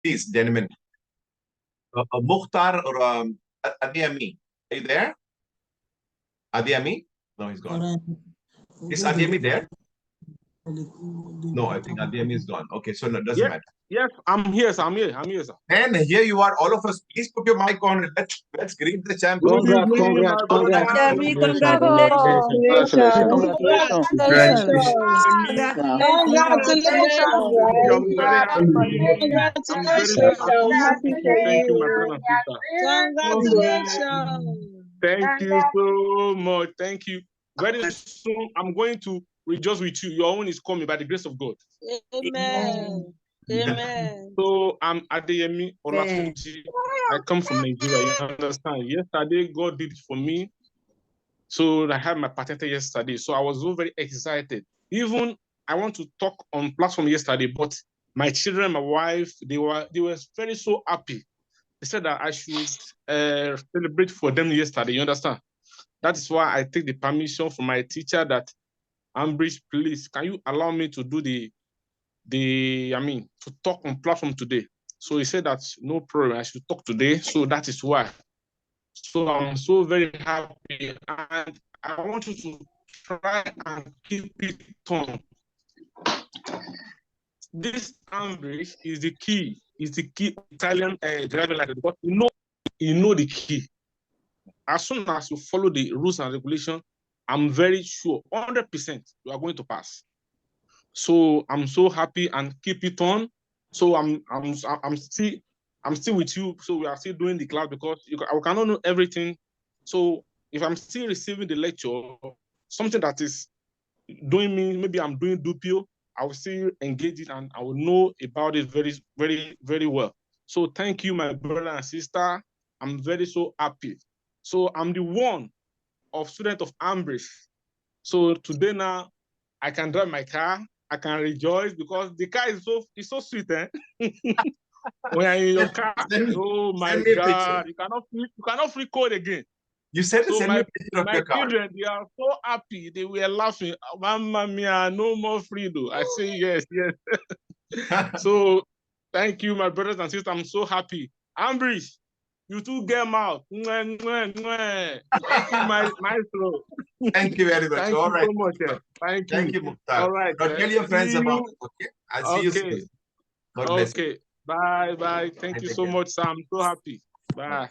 Please, gentlemen. Mukhtar or Adiami, are you there? Adiami? No, he's gone. Is Adiami there? No, I think Adiami is gone. Okay, so no, it doesn't matter. Yes, I'm here, sir. I'm here, sir. And here you are, all of us. Please put your mic on. Let's greet the champion. Congrats. Thank you so much. Thank you. Very soon, I'm going to rejoice with you. Your own is coming by the grace of God. Amen. Amen. So I'm Adeyemi Olatunji. I come from Nigeria. You understand? Yesterday, God did it for me. So I had my patente yesterday. So I was so very excited. Even I want to talk on platform yesterday, but my children, my wife, they were very so happy. They said that I should celebrate for them yesterday. You understand? That is why I take the permission from my teacher that, Ambrish, please, can you allow me to do to talk on platform today? So he said that no problem, I should talk today. So that is why. So I'm so very happy, and I want you to try and keep it on. This Ambrish is the key. Is the key Italian driving license, because you know the key. As soon as you follow the rules and regulations, I'm very sure 100% you are going to pass. So I'm so happy, and keep it on. So I'm still with you. So we are still doing the class, because I cannot know everything. So if I'm still receiving the lecture, something that is doing me, maybe I'm doing Dupio, I will still engage it, and I will know about it very, very, very well. So thank you, my brother and sister. I'm very so happy. So I'm the one of student of Ambrish. So today now, I can drive my car. I can rejoice, because the car is so sweet, eh? When you're in your car, oh my God, you cannot free code again. You said so my children, they are so happy. They were laughing. Mamma mia, no more freedom. I say yes. So thank you, my brothers and sisters. I'm so happy. Ambrish, you two get them out. Thank you, my maestro. Thank you very much. Thank All you right. so much. Thank you, Mukhtar. All right. Now tell your friends about it. Okay. I'll see you soon. God bless you. Bye. Thank you so much, Sam. I'm so happy. Bye.